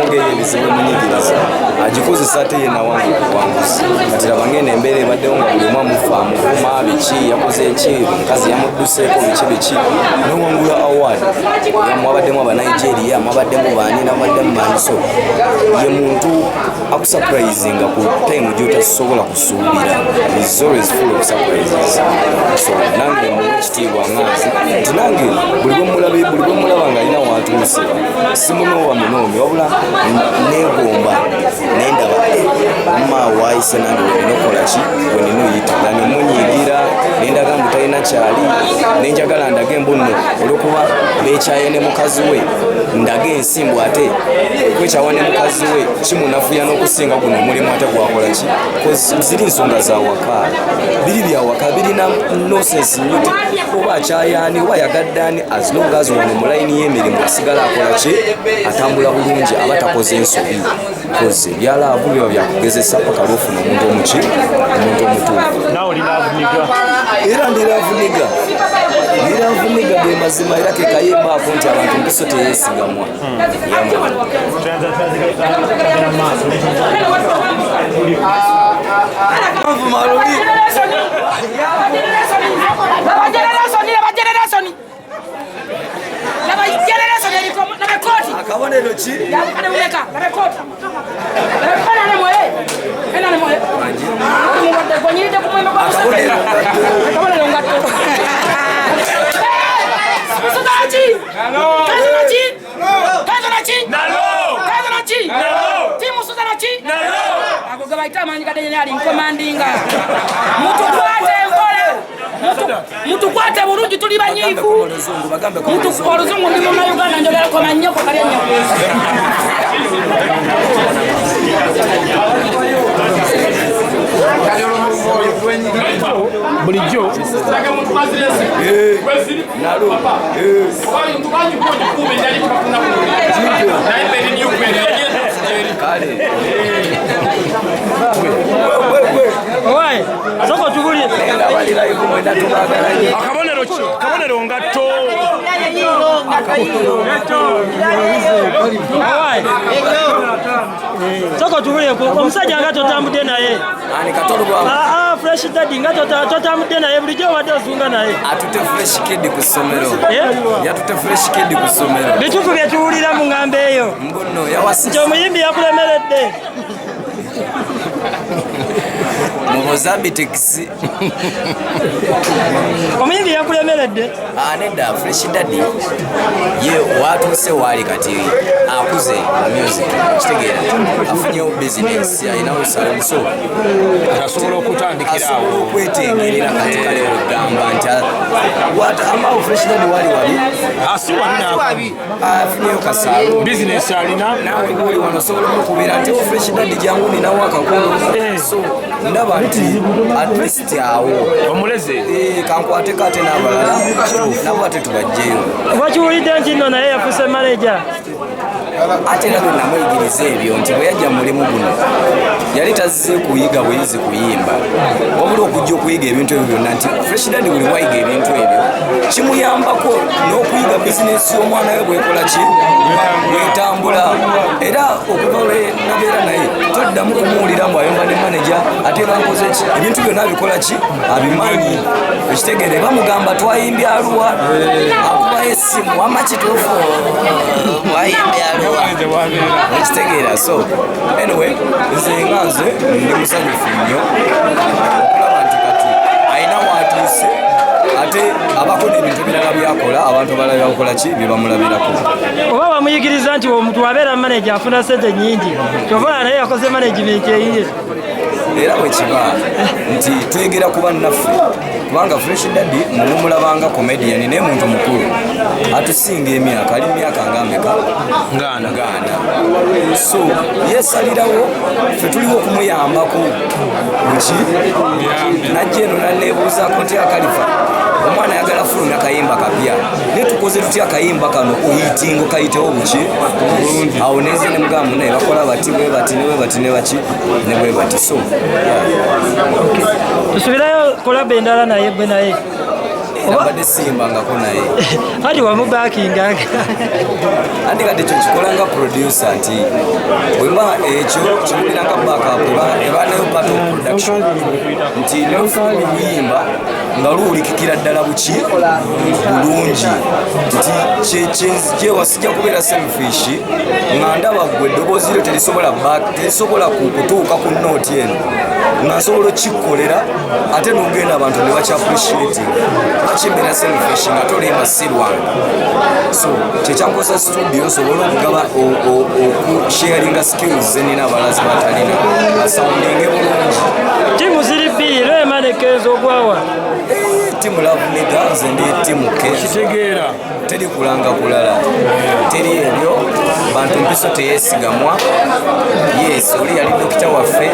ngeri ebizibu emunyigiriza agikozesa ate ye nawange okuwanguzi kati laba ngene embeera ebaddewo nga buli omu amufa amuvuma biki yakoze ki omukazi yamudduseeko biki newangula award mwabaddemu abanigeria mwabaddemu banina mwabaddemu maniso ye muntu akusurprisinga ku time gyotasobola kusuubira is always full of surprises so nange ekitiibwa nganzi nti nange buli bwemulaba nga alina watuuse simunoowa munoomi wabula negomba nendaba mama waayise nange weninokolaki weninoyitira nemunyiigira nendaga mbu talina kyali nenjagala ndage mbunno olwokuba bekyaye ne mukazi we ndage ensimbu ate kwekyawa ne mukazi we kimunafuya n'okusinga guno omulimu ate gwakolaki ziri nsonga za waka biri bya waka birina nonsense nnyo oba akyayani oba yagaddaani as long as wano mu layini y'emirimu asigala akolaki atambula bulungi aba takoze ensobi koze ebyalaavu biba byakugezesa paka lwofuna omuntu omuki omuntu omutuufu era ndiravuniga ge mazima era kekayembaako nti abantu mpiso teyeesigamwa akabonero ki mutukwate bulungi tuli banyiivu oluzungu ndi muna Uganda njogerako mannyoko kali ennyoko bulijjo soko tubulye akabonero ngatto soko tubulye omusajja nga totambudde naye fresh daddy nga totambudde naye bulijjo wadde ozunga naye atute fresh kid ku ssomero yatute fresh kid ku ssomero bituufu bye tuwulira mu ngamba eyo mbuno yawasi nti omuyimbi yakulemeredde Mozambique omuyimbi yakulemeredde nedda fresh daddy ye watuuse waali kati akuze mu music kitegeera afunyewo business ayinawo salon so asobola okutandikirawo okwetengerera kati kale ogamba nti amawo fresh daddy waali wabi asiwanabi afunyeyo kasalo business alina nawe buli wano osobola okukubira nti fresh daddy jangu ninawo akakulu so ndaba nti at least awo omuleze kankwate kate n'abalala nabo ate tubajjeyo wakiwulidde nti nno naye yafuse manager ate era bwe namuyigiriza ebyo nti bwe yajja mulimu guno yali tazze kuyiga buyizi kuyimba wabula okujja okuyiga ebintu ebyo byonna nti fresh daddy buli wayiga ebintu ebyo kimuyambako n'okuyiga bizinesi y'omwana we bwekola ki bwetambula era okuva lwe nabeera naye toddamu kumuwulira mbu ayomba ne manager ate bankoze ki ebintu byonna abikola ki abimanyi ekitegeere bamugamba twayimbye aluwa akubayo essimu wama kituufu wayimbye aluwa ekitegeera so anyway nze nga nze ndi musanyufu nnyo okulaba nti kati ayina watuuse ate abakola ebintu ebirala byakola abantu balala byakola ki bye bamulabirako oba bamuyigiriza nti omuntu abeera manager afuna sente nyingi kyova naye yakoze management eyiye era bwe kiba nti twegera kuba nnaffe kubanga fresh daddy mumulabanga comedian naye muntu mukulu atusinga emyaka ali myaka ngambeka ngaana so yesalirawo ffe tuliwo okumuyambako muki najja eno naneebuuzaako nti akalifa omwana ayagala fulumya akayimba kapya naye tukoze tutya akayimba kano oyitingo kayitewo buki awo nenze ne mugamu naye bakola bati bwe bati ne bwe bati ne baki ne bwe bati so tusubirayo kolaba endala naye bwe naye nabadde simbangako naye ati wamubakinganga andi kati ekyo kikola nga producer nti bwemba ekyo kimubiranga backup ebanayo part of production nti noluyimba nga luwulikikira ddala buki bulungi nti kyewasijja kubeera selfish nga ndaba gwe eddoboozi lyo terisobola kutuuka ku nooti eno nga nsobola okikkolera ate n'ogenda abantu ne bakya appreciating akimbeera selfish nga tolemba sirwange so kyekyankosa studio nsobola okugaba okusharinga skills zenina abalazi batalina asawundinge bulungi timu ziri bbiri lwemanekeeza ogwawa timu Love Nigga nze ndi timu kitegeera teri kulanga kulala teri ebyo bantu mpiso teyesigamwa yes oli yali dokita waffe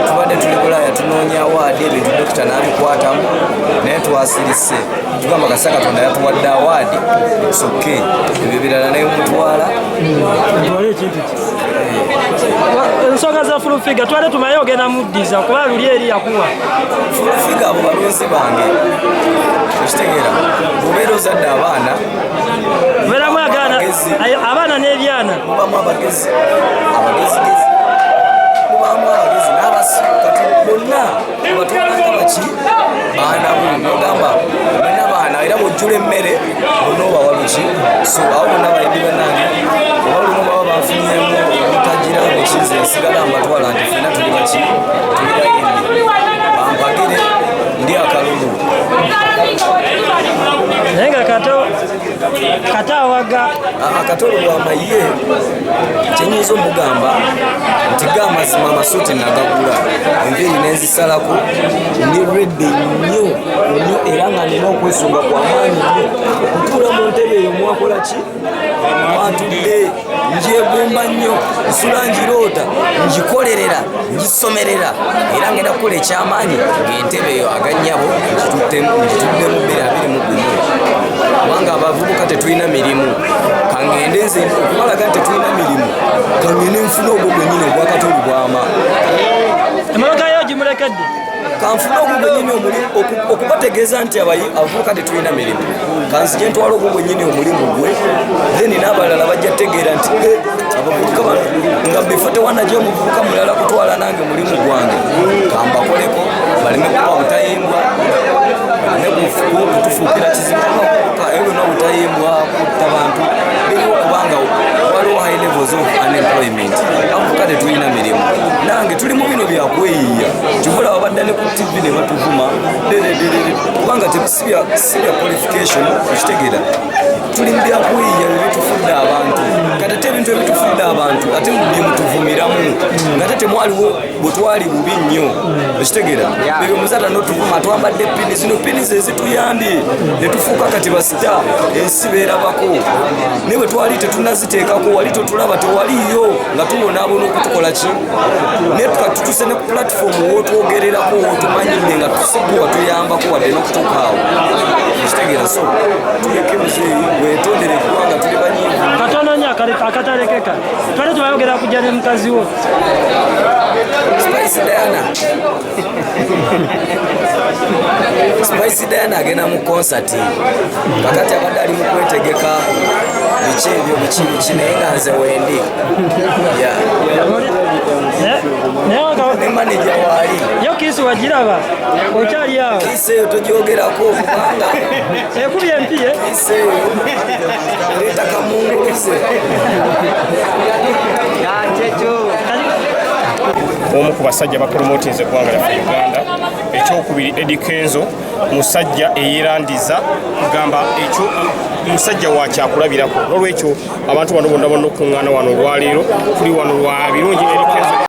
tubadde tuli Bulaya tunoonya awaadi ebintu dokita n'abikwatamu naye twasirise tugamba kasa Katonda yatuwadde awaadi soke ebyo birala naye mutwala ensonga za fulufiga twale tumaye ogenda muddiza kuba luli eri yakuwa fulufiga abo balonzi bange ekitegeera bubeera ozadde abaana mubeeramu abaana n'ebyana mubamu abagezi mubamu abagezi n'abasukati bonna batwalanga baki baana ogamba bonna baana era bwojjula emmere bonna obawa luki so abo bonna bayimbi bannange oba lumu baba bafunyeemu mutagira ekize nsigala mbatwala nti fena tuli baki tuli bayimbi bampagire ndi akalulu naye nga kata awaga akatolo bwamaye kyenyinza omugamba nti gamazima amasuuti nagagula enviri nenzisalako ndi redde nnyo era nga nina okwesunga kwamaanyi nnyo okutuula mu ntebe eyo mwakola ki mwatudde ngyegumba nnyo nsula ngiroota ngikolerera ngisomerera era ngenda kukola ekyamaanyi ng'entebe eyo aganyabo ngituddemu 21 kubanga abavubuka tetulina mirimu kangende nze okubalaga nti tetulina mirimu kangende nfuna ogwo gwennyini ogwakatolu bwama emmotoka yo gimulekedde kanfuna ogwo gwennyini okubategeeza nti abavubuka tetulina mirimu kanzije ntwala ogwo gwennyini omulimu gwe then n'abalala bajja tegeera nti abavubuka bano nga befo tewanajo omuvubuka mulala kutwala nange mulimu gwange kambakoleko baleme kuba butayimbwa baleme kutufuukira kizibu eyo n'obutayimbwa kutta bantu biriwo kubanga waliwo high levels of unemployment avubuka tetulina mirimu nange tuli mu bino byakweyiya kivula babadda ne ku tv ne batuvuma kubanga sibya qualification ekitegeera tuli mu byakweyiya bebitufudde abantu kati ate ebintu ebitufudde abantu ate byemutuvumiramu nga ate temwaliwo bwe twali bubi nnyo ekitegeera ebyo muzata n'otuvuma twambadde pini zino pini ze zituyambye ne tufuuka kati basita ensi beerabako naye bwe twali tetunaziteekako wali totulaba tewaliyo nga tubonaabona okutukola ki naye tukatutuse ne ku platform wotwogererako wotumanyidde nga tusigwe watuyambako wadde n'okutuuka awo ekitegeera so tuleke muzeeyi wetondere kubanga tuli banyiivu katono nnyo akatalekeka twali tubayogera kujja ne mukazi wo Spice Diana agenda mu concert kakati abadde ali mu kwetegeka biki ebyo biki naye nga nze wendi ne manager waali yo kisi wagiraba okyali awo kisi eyo togyogerako kubanga ekubye empiye kisi eyo leeta kamunguluze omu ku basajja bapromotinze eggwanga lyaffe Uganda ekyokubiri Eddie Kenzo musajja eyeerandiza kugamba ekyo musajja wakyakulabirako olwekyo abantu bano bonna okuŋŋaana wano olwaleero tuli wano lwa birungi Eddie Kenzo